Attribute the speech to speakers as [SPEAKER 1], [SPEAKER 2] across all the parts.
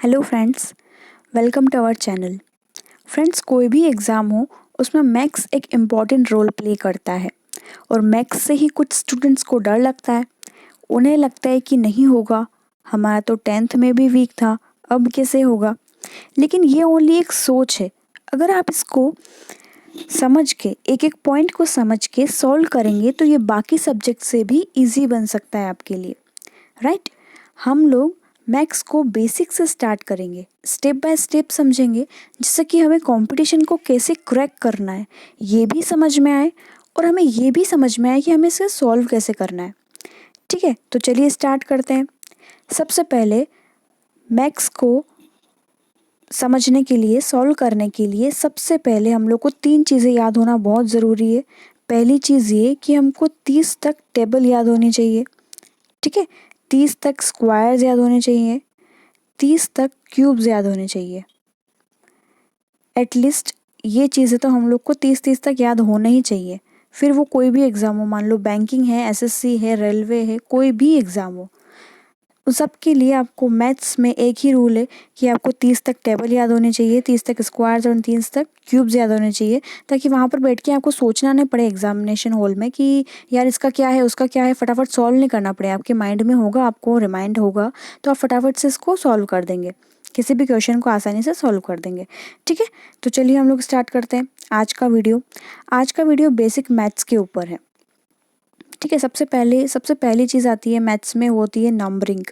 [SPEAKER 1] Hello friends, welcome to our channel. Friends, कोई भी exam हो उसमें मैथ्स एक इम्पॉर्टेंट रोल प्ले करता है और मैथ्स से ही कुछ स्टूडेंट्स को डर लगता है। उन्हें लगता है कि नहीं होगा, हमारा तो 10th में भी वीक था, अब कैसे होगा। लेकिन ये ओनली एक सोच है। अगर आप इसको समझ के एक एक पॉइंट को समझ के सॉल्व करेंगे तो ये बाकी सब्जेक्ट से भी इजी बन सकता है आपके लिए, राइट। हम लोग मैथ्स को बेसिक से स्टार्ट करेंगे, स्टेप बाय स्टेप समझेंगे, जिससे कि हमें कंपटीशन को कैसे क्रैक करना है ये भी समझ में आए और हमें ये भी समझ में आए कि हमें इसे सॉल्व कैसे करना है। ठीक है, तो चलिए स्टार्ट करते हैं। सबसे पहले मैथ्स को समझने के लिए, सॉल्व करने के लिए सबसे पहले हम लोग को 3 चीज़ें याद होना बहुत ज़रूरी है। पहली चीज़ ये कि हमको 30 तक टेबल याद होनी चाहिए। ठीक है, 30 तक स्क्वायर्स याद होने चाहिए, 30 तक क्यूब्स याद होने चाहिए। एटलीस्ट ये चीज़ें तो हम लोग को 30 तक याद होना ही चाहिए। फिर वो कोई भी एग्ज़ाम हो, मान लो बैंकिंग है, एसएससी है, रेलवे है, कोई भी एग्ज़ाम हो, उस सब के लिए आपको मैथ्स में एक ही रूल है कि आपको 30 तक टेबल याद होने चाहिए, 30 तक स्क्वायर्स और 30 तक क्यूब्स याद होने चाहिए, ताकि वहाँ पर बैठ के आपको सोचना नहीं पड़े एग्जामिनेशन हॉल में कि यार इसका क्या है, उसका क्या है। फटाफट सॉल्व नहीं करना पड़े, आपके माइंड में होगा, आपको रिमाइंड होगा, तो आप फटाफट से इसको सॉल्व कर देंगे, किसी भी क्वेश्चन को आसानी से सॉल्व कर देंगे। ठीक है, तो चलिए हम लोग स्टार्ट करते हैं आज का वीडियो बेसिक मैथ्स के ऊपर है। ठीक है, सबसे पहली चीज़ आती है मैथ्स में, वो होती है नंबरिंग,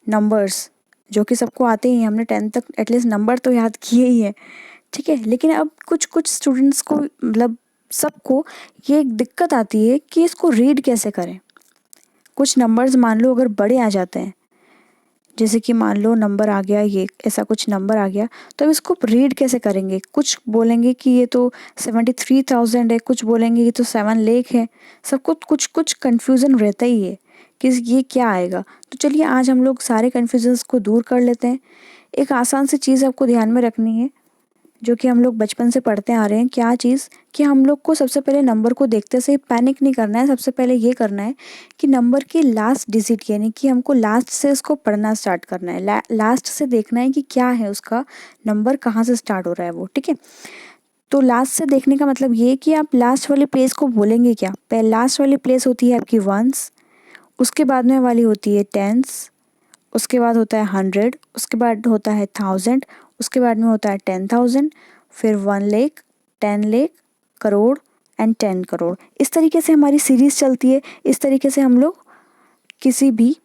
[SPEAKER 1] नंबर्स, जो कि सबको आते ही हैं। हमने 10th तक एटलीस्ट नंबर तो याद किए ही है। ठीक है, लेकिन अब कुछ स्टूडेंट्स को, मतलब सबको, ये एक दिक्कत आती है कि इसको रीड कैसे करें। कुछ नंबर्स मान लो अगर बड़े आ जाते हैं, जैसे कि मान लो नंबर आ गया, ये ऐसा कुछ नंबर आ गया, तो अब इसको रीड कैसे करेंगे। कुछ बोलेंगे कि ये तो 73,000 है, कुछ बोलेंगे ये तो 7 लाख है। सबको कुछ कुछ कन्फ्यूज़न रहता ही है कि ये क्या आएगा। तो चलिए आज हम लोग सारे कन्फ्यूजन्स को दूर कर लेते हैं। एक आसान सी चीज़ आपको ध्यान में रखनी है, जो कि हम लोग बचपन से पढ़ते आ रहे हैं। क्या चीज़? कि हम लोग को सबसे पहले नंबर को देखते से पैनिक नहीं करना है। सबसे पहले ये करना है कि नंबर के लास्ट डिजिट, यानी कि हमको लास्ट से उसको पढ़ना स्टार्ट करना है। लास्ट से देखना है कि क्या है उसका नंबर, कहाँ से स्टार्ट हो रहा है वो। ठीक है, तो लास्ट से देखने का मतलब ये कि आप लास्ट वाली प्लेस को बोलेंगे क्या। पहले लास्ट वाली प्लेस होती है आपकी वंस, उसके बाद में वाली होती है टेंस, उसके बाद होता है 100, उसके बाद होता है 1000, उसके बाद में होता है 10,000, फिर 1 लाख, 10 लाख, करोड़ एंड 10 करोड़। इस तरीके से हमारी सीरीज़ चलती है। इस तरीके से हम लोग किसी भी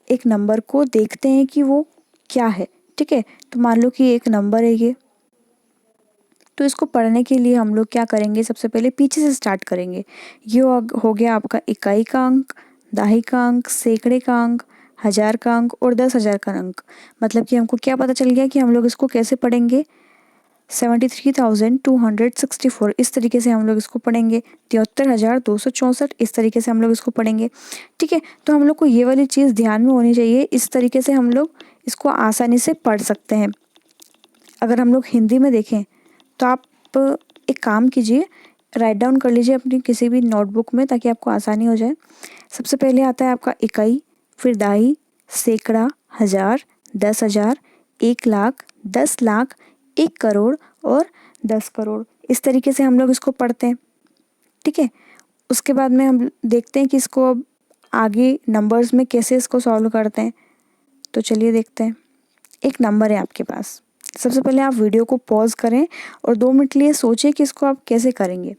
[SPEAKER 1] एक नंबर को देखते हैं कि वो क्या है। ठीक है, तो मान लो कि एक नंबर है ये, तो इसको पढ़ने के लिए हम लोग क्या करेंगे, सबसे पहले पीछे से स्टार्ट करेंगे। ये हो गया आपका इकाई का अंक, दहाई का अंक, सैकड़े का अंक, हज़ार का अंक और 10,000 का अंक। मतलब कि हमको क्या पता चल गया कि हम लोग इसको कैसे पढ़ेंगे। 73,264 इस तरीके से हम लोग इसको पढ़ेंगे। 73,264 इस तरीके से हम लोग इसको पढ़ेंगे। ठीक है, तो हम लोग को ये वाली चीज़ ध्यान में होनी चाहिए। इस तरीके से हम लोग इसको आसानी से पढ़ सकते हैं। अगर हम लोग हिंदी में देखें तो आप एक काम कीजिए, राइट डाउन कर लीजिए अपनी किसी भी नोटबुक में, ताकि आपको आसानी हो जाए। सबसे पहले आता है आपका इकाई, फिर दहाई, सैकड़ा, हज़ार, 10,000, 1 लाख, 10 लाख, 1 करोड़ और 10 करोड़। इस तरीके से हम लोग इसको पढ़ते हैं। ठीक है, उसके बाद में हम देखते हैं कि इसको अब आगे नंबर्स में कैसे इसको सॉल्व करते हैं। तो चलिए देखते हैं। एक नंबर है आपके पास, सबसे पहले आप वीडियो को पॉज करें और 2 मिनट के लिए सोचें कि इसको आप कैसे करेंगे।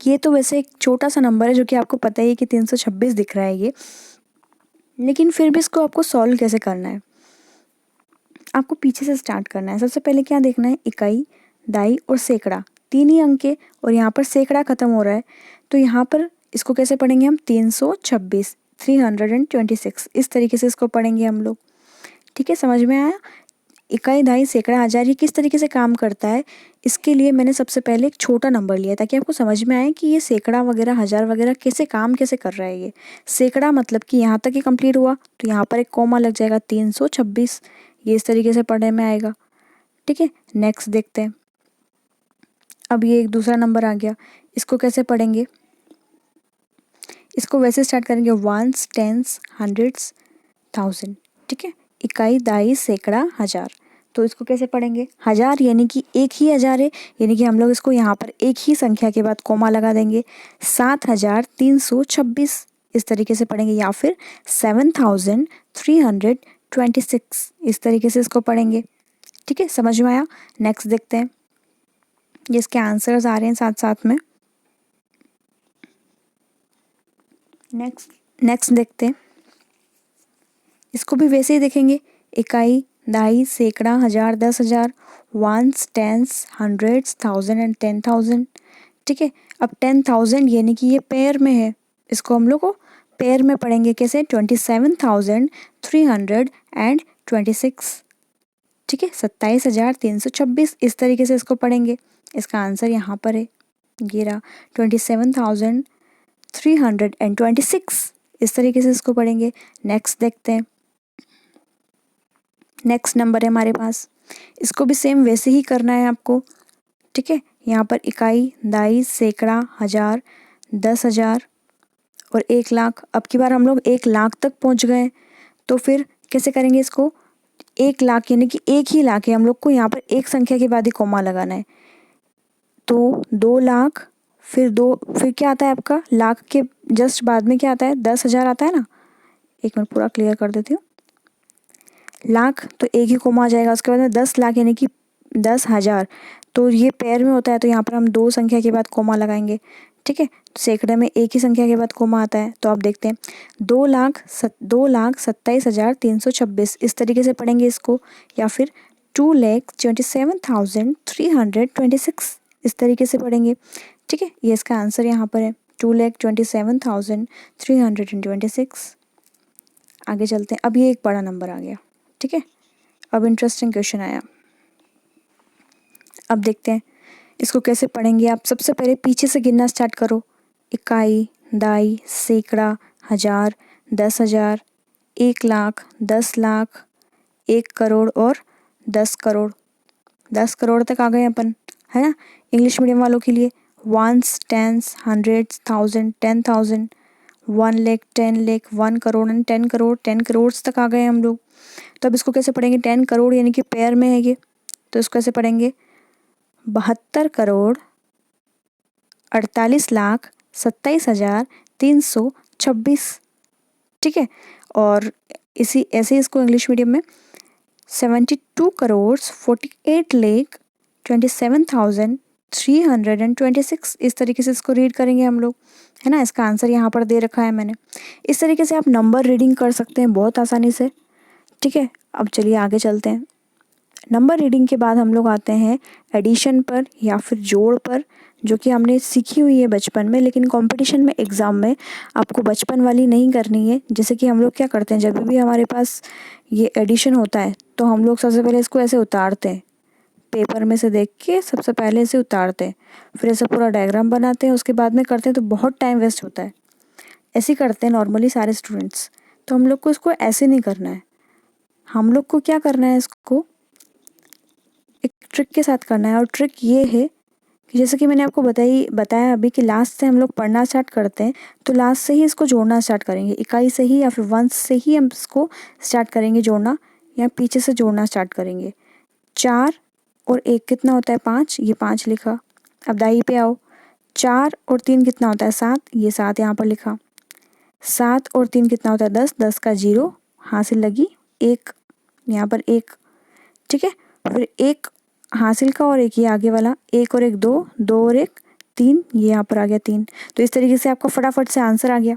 [SPEAKER 1] ये तो वैसे एक छोटा सा नंबर है, जो कि आपको पता ही है कि 326 दिख रहा है ये, लेकिन फिर भी इसको आपको सॉल्व कैसे करना है। आपको पीछे से स्टार्ट करना है। सबसे पहले क्या देखना है, इकाई, दहाई और सैकड़ा, 3 ही अंक है और यहाँ पर सैकड़ा खत्म हो रहा है, तो यहाँ पर इसको कैसे पढ़ेंगे हम, 326, 326 इस तरीके से इसको पढ़ेंगे हम लोग। ठीक है, समझ में आया। इकाई, दहाई, सैकड़ा, हज़ार, ये किस तरीके से काम करता है, इसके लिए मैंने सबसे पहले एक छोटा नंबर लिया, ताकि आपको समझ में आए कि ये सैकड़ा वगैरह, हज़ार वगैरह कैसे कर रहा है। ये सैकड़ा मतलब कि यहाँ तक ही कंप्लीट हुआ, तो यहाँ पर एक कॉमा लग जाएगा, 326, ये इस तरीके से पढ़ने में आएगा। ठीक है, नेक्स्ट देखते हैं। अब ये एक दूसरा नंबर आ गया, इसको कैसे पढ़ेंगे। इसको वैसे स्टार्ट करेंगे, वंस, टेंस, हंड्रेड्स, 1000। ठीक है, इकाई, दाई, सैकड़ा, हजार। तो इसको कैसे पढ़ेंगे? हजार यानी कि एक ही हजार है, यानी कि हम लोग इसको यहाँ पर एक ही संख्या के बाद कोमा लगा देंगे। 7326 इस तरीके से पढ़ेंगे, या फिर 7326 इस तरीके से इसको पढ़ेंगे। ठीक है, समझ में आया? नेक्स्ट देखते हैं, ये इसके आंसर्स आ रहे हैं साथ साथ में। नेक्स्ट देखते हैं, इसको भी वैसे ही देखेंगे, इकाई, दाई, सैकड़ा, हजार, 10,000, ones, tens, hundreds, thousand and 10,000। ठीक है, अब 10,000 यानी कि ये पेयर में है, इसको हम लोग को पेयर में पढ़ेंगे। कैसे? 27,326। ठीक है, 27,326 इस तरीके से इसको पढ़ेंगे। इसका आंसर यहाँ पर है, ये रहा 27,326 इस तरीके से इसको पढ़ेंगे। नेक्स्ट देखते हैं, नेक्स्ट नंबर है हमारे पास, इसको भी सेम वैसे ही करना है आपको। ठीक है, यहाँ पर इकाई, दाई, सैकड़ा, हजार, 10,000 और 1,00,000। अब की बार हम लोग 1,00,000 तक पहुँच गए, तो फिर कैसे करेंगे इसको? 1,00,000 यानी कि एक ही लाख है, हम लोग को यहाँ पर एक संख्या के बाद ही कोमा लगाना है। तो 2,00,000, फिर क्या आता है आपका? लाख के जस्ट बाद में क्या आता है? 10,000 आता है ना। एक मिनट पूरा क्लियर कर देती हूँ। लाख तो एक ही कोमा आ जाएगा, उसके बाद में 10,00,000 यानी कि 10,000। तो ये पेयर में होता है, तो यहाँ पर हम दो संख्या के बाद कोमा लगाएंगे। ठीक है, सैकड़े में एक ही संख्या के बाद कोमा आता है। तो आप देखते हैं 2,27,326 इस तरीके से पढ़ेंगे इसको, या फिर 2,27,326 इस तरीके से पढ़ेंगे। ठीक है, ये इसका आंसर यहाँ पर है, 2,27,326। आगे चलते हैं, अब ये एक बड़ा नंबर आ गया। ठीक है, अब इंटरेस्टिंग क्वेश्चन आया। अब देखते हैं इसको कैसे पढ़ेंगे आप। सबसे पहले पीछे से गिनना स्टार्ट करो, इकाई, दाई, सैकड़ा, हजार, 10,000, 1,00,000, 10,00,000, 1 करोड़ और 10 करोड़। 10 करोड़ तक आ गए अपन, है ना। इंग्लिश मीडियम वालों के लिए ones, tens, hundreds, thousand, 10,000, 1,00,000, 10,00,000, 1 crore and 10 crore, 10 crore तक आ गए हम लोग। तो अब इसको कैसे पढ़ेंगे? 10 करोड़ यानी कि पेयर में है ये, तो इसको कैसे पढ़ेंगे? 72,48,27,326। ठीक है, और इसी ऐसे ही इसको इंग्लिश मीडियम में 72,48,27,326 इस तरीके से इसको रीड करेंगे हम लोग, है ना। इसका आंसर यहाँ पर दे रखा है मैंने। इस तरीके से आप नंबर रीडिंग कर सकते हैं बहुत आसानी से। ठीक है, अब चलिए आगे चलते हैं। नंबर रीडिंग के बाद हम लोग आते हैं एडिशन पर या फिर जोड़ पर, जो कि हमने सीखी हुई है बचपन में, लेकिन कंपटीशन में, एग्ज़ाम में आपको बचपन वाली नहीं करनी है। जैसे कि हम लोग क्या करते हैं, जब भी हमारे पास ये एडिशन होता है तो हम लोग सबसे पहले इसको ऐसे उतारते हैं, पेपर में से देख के सबसे पहले इसे उतारते हैं, फिर ऐसा पूरा डायग्राम बनाते हैं, उसके बाद में करते हैं, तो बहुत टाइम वेस्ट होता है। ऐसे ही करते हैं नॉर्मली सारे स्टूडेंट्स। तो हम लोग को इसको ऐसे नहीं करना है, हम लोग को क्या करना है, इसको एक ट्रिक के साथ करना है। और ट्रिक ये है कि जैसे कि मैंने आपको बताया अभी कि लास्ट से हम लोग पढ़ना स्टार्ट करते हैं, तो लास्ट से ही इसको जोड़ना स्टार्ट करेंगे, इकाई से ही या फिर वंश से ही हम इसको स्टार्ट करेंगे जोड़ना, या पीछे से जोड़ना स्टार्ट करेंगे। 4 और 1 कितना होता है? 5, ये 5 लिखा। अब दाई पे आओ, 4 और 3 कितना होता है? 7, ये 7 यहाँ पर लिखा। 7 और 3 कितना होता है? 10, 10 का 0 हासिल लगी, 1 यहाँ पर 1। ठीक है, फिर 1 हासिल का और 1 ये आगे वाला, 1 और 1 2, 2 और 1 3, ये यहाँ पर आ गया 3। तो इस तरीके से आपका फटाफट से आंसर आ गया।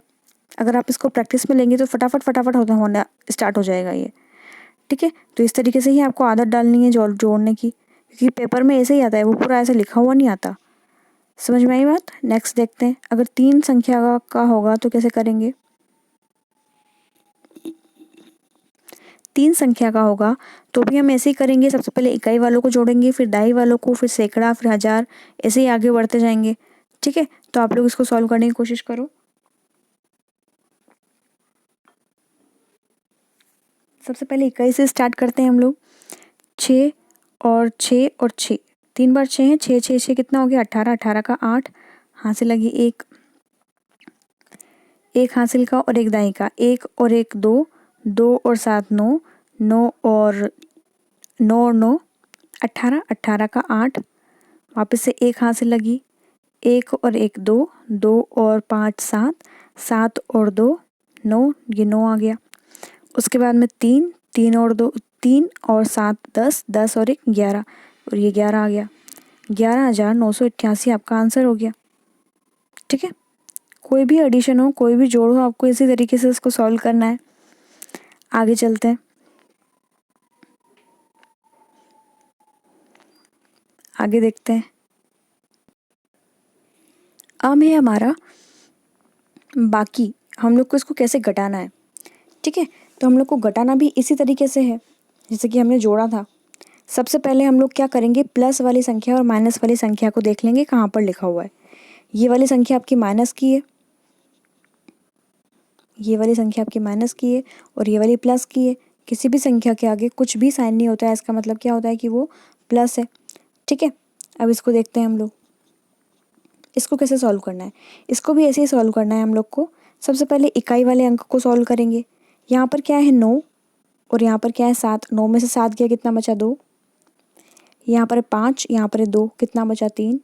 [SPEAKER 1] अगर आप इसको प्रैक्टिस में लेंगे तो फटाफट होना स्टार्ट हो जाएगा ये। ठीक है, तो इस तरीके से ही आपको आदत डालनी है जोड़ने की, क्योंकि पेपर में ऐसे ही आता है, वो पूरा ऐसे लिखा हुआ नहीं आता। समझ में आई बात? नेक्स्ट देखते हैं, अगर 3 संख्या का होगा तो कैसे करेंगे? 3 संख्या का होगा तो भी हम ऐसे ही करेंगे, सबसे पहले इकाई वालों को जोड़ेंगे, फिर दाई वालों को, फिर सैकड़ा, फिर हजार, ऐसे ही आगे बढ़ते जाएंगे। ठीक है, तो आप लोग इसको सॉल्व करने की कोशिश करो। सबसे पहले इकाई से स्टार्ट करते हैं हम लोग। 6 और 6 और 6, 3 बार 6 है, 6 6 6 कितना हो गया? 18, 18 का 8 हासिल लगी 1, 1 हासिल का और 1 दाई का, 1 और 1 2, 2 और 7 9, 9 और 9 18, 18 का 8, वापस से 1 हाथ से लगी, 1 और 1 2, 2 और 5 7, 7 और 2 9, ये 9 आ गया। उसके बाद में 3, 3 और 2 3 और 7 10, 10 और 1 11, और ये 11 आ गया। 11,988 आपका आंसर हो गया। ठीक है, कोई भी एडिशन हो, कोई भी जोड़ हो, आपको इसी तरीके से इसको सॉल्व करना है। आगे चलते हैं। आगे देखते हैं। अब है हमारा बाकी, हम लोग को इसको कैसे घटाना है। ठीक है, तो हम लोग को घटाना भी इसी तरीके से है जैसे कि हमने जोड़ा था। सबसे पहले हम लोग क्या करेंगे, प्लस वाली संख्या और माइनस वाली संख्या को देख लेंगे कहाँ पर लिखा हुआ है। ये वाली संख्या आपकी माइनस की है, ये वाली संख्या आपकी माइनस की है, और ये वाली प्लस की है। किसी भी संख्या के आगे कुछ भी साइन नहीं होता है, इसका मतलब क्या होता है कि वो प्लस है। ठीक है, अब इसको देखते हैं हम लोग, इसको कैसे सॉल्व करना है। इसको भी ऐसे ही सॉल्व करना है हम लोग को। सबसे पहले इकाई वाले अंक को सॉल्व करेंगे। यहाँ पर क्या है 9, और यहाँ पर क्या है 7। 9 में से 7 गया, कितना बचा 2। यहाँ पर है 5, यहाँ पर है 2, कितना बचा 3।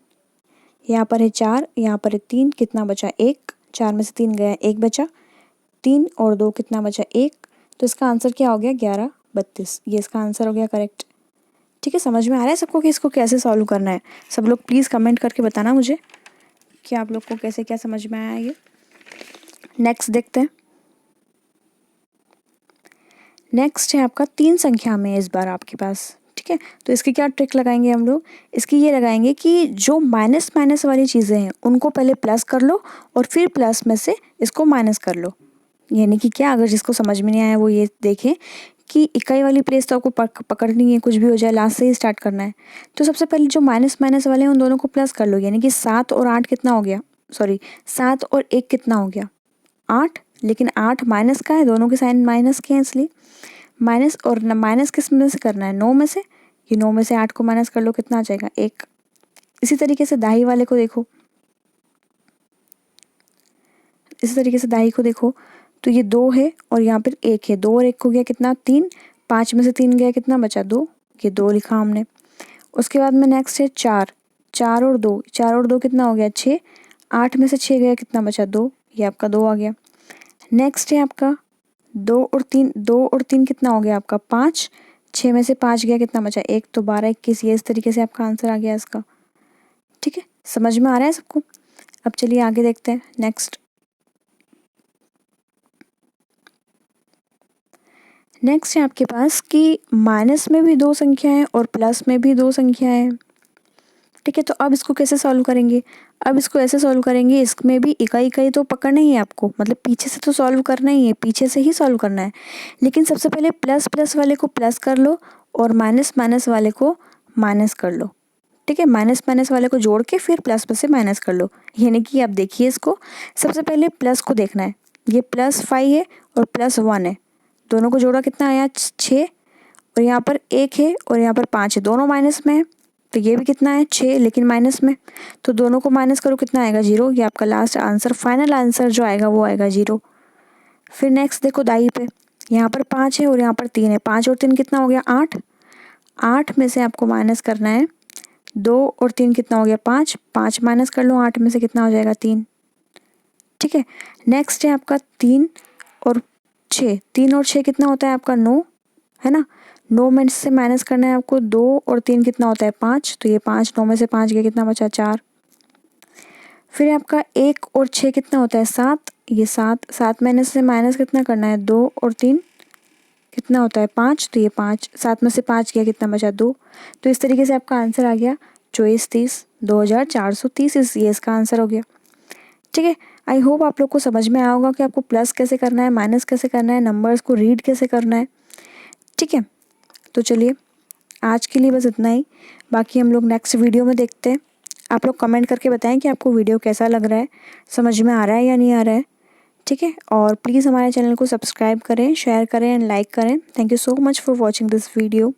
[SPEAKER 1] यहाँ पर है 4, यहाँ पर है 3, कितना बचा 1। 4 में से 3 गया, 1 बचा। 3 और 2 कितना बचा 1। तो इसका आंसर क्या हो गया 11 32, ये इसका आंसर हो गया करेक्ट। ठीक है, समझ में आ रहा है सबको कि इसको कैसे सॉल्व करना है। सब लोग प्लीज़ कमेंट करके बताना मुझे कि आप लोग को कैसे क्या समझ में आया ये। नेक्स्ट देखते हैं। नेक्स्ट है आपका 3 संख्या में इस बार आपके पास। ठीक है, तो इसकी क्या ट्रिक लगाएंगे हम लोग, इसकी ये लगाएंगे कि जो माइनस माइनस वाली चीज़ें हैं उनको पहले प्लस कर लो, और फिर प्लस में से इसको माइनस कर लो। यानी कि क्या, अगर जिसको समझ में नहीं आया वो ये देखें कि इकाई वाली प्लेस तो आपको पकड़नी है, कुछ भी हो जाए लास्ट से ही स्टार्ट करना है। तो सबसे पहले जो माइनस माइनस वाले हैं उन दोनों को प्लस कर लो। यानी कि 7 और 8 कितना हो गया, सॉरी 7 और 1 कितना हो गया 8। लेकिन 8 माइनस का है, दोनों के साइन माइनस के हैं, इसलिए माइनस। और माइनस किस में से करना है, 9 में से। ये 9 में से 8 को माइनस कर लो, कितना आ जाएगा 1। इसी तरीके से दाही वाले को देखो, इसी तरीके से दाही को देखो, तो ये 2 है और यहाँ पर 1 है। 2 और 1 हो गया कितना 3। 5 में से 3 गया, कितना बचा 2, ये 2 लिखा हमने। उसके बाद में नेक्स्ट है 4, 4 और 2, 4 और 2 कितना हो गया 6। 8 में से 6 गया, कितना बचा 2, ये आपका 2 आ गया। नेक्स्ट है आपका 2 और 3, 2 और 3 कितना हो गया आपका 5। 6 में से 5 गया, कितना बचा 1, तो 12 21, ये इस तरीके से आपका आंसर आ गया इसका। ठीक है, समझ में आ रहा है सबको। अब चलिए आगे देखते हैं। नेक्स्ट है आपके पास कि माइनस में भी 2 संख्याएं और प्लस में भी 2 संख्याएं। ठीक है, तो अब इसको कैसे सॉल्व करेंगे। अब इसको ऐसे सॉल्व करेंगे, इसमें भी इकाई इकाई तो पकड़ना ही है आपको, मतलब पीछे से तो सॉल्व करना ही है, पीछे से ही सॉल्व करना है। लेकिन सबसे पहले प्लस प्लस वाले को प्लस कर लो, और माइनस माइनस वाले को माइनस कर लो। ठीक है, माइनस माइनस वाले को जोड़ के फिर प्लस में से माइनस कर लो। यानी कि आप देखिए इसको, सबसे पहले प्लस को देखना है। ये +5 है और +1 है, दोनों को जोड़ा कितना आया 6। और यहाँ पर 1 है और यहाँ पर 5 है, दोनों माइनस में है। तो ये भी कितना है 6, लेकिन माइनस में। तो दोनों को माइनस करो, कितना आएगा 0। ये आपका लास्ट आंसर, फाइनल आंसर जो आएगा वो आएगा 0। फिर नेक्स्ट देखो दाई पे, यहाँ पर 5 है और यहाँ पर 3 है। 5 और 3 कितना हो गया 8। 8 में से आपको माइनस करना है 2 और 3 कितना हो गया 5। 5 माइनस कर लो 8 में से, कितना हो जाएगा 3। ठीक है, नेक्स्ट है आपका 3 और 6। 3 और 6 कितना होता है आपका 9, है ना। 9 में से माइनस करना है आपको 2 और 3 कितना होता है 5। तो ये 5, 9 में से 5 गया, कितना बचा 4। फिर आपका 1 और 6 कितना होता है 7। ये 7, 7 में से माइनस कितना करना है 2 और 3 कितना होता है 5। तो ये 5, 7 में से 5 गया, कितना बचा 2। तो इस तरीके से आपका आंसर आ गया 24 30 2430, ये इसका आंसर हो गया। ठीक है, आई होप आप लोग को समझ में आया होगा कि आपको प्लस कैसे करना है, माइनस कैसे करना है, नंबर्स को रीड कैसे करना है। ठीक है, तो चलिए आज के लिए बस इतना ही। बाकी हम लोग नेक्स्ट वीडियो में देखते हैं। आप लोग कमेंट करके बताएं कि आपको वीडियो कैसा लग रहा है, समझ में आ रहा है या नहीं आ रहा है। ठीक है, और प्लीज़ हमारे चैनल को सब्सक्राइब करें, शेयर करें एंड लाइक करें। Thank you so much for watching this video.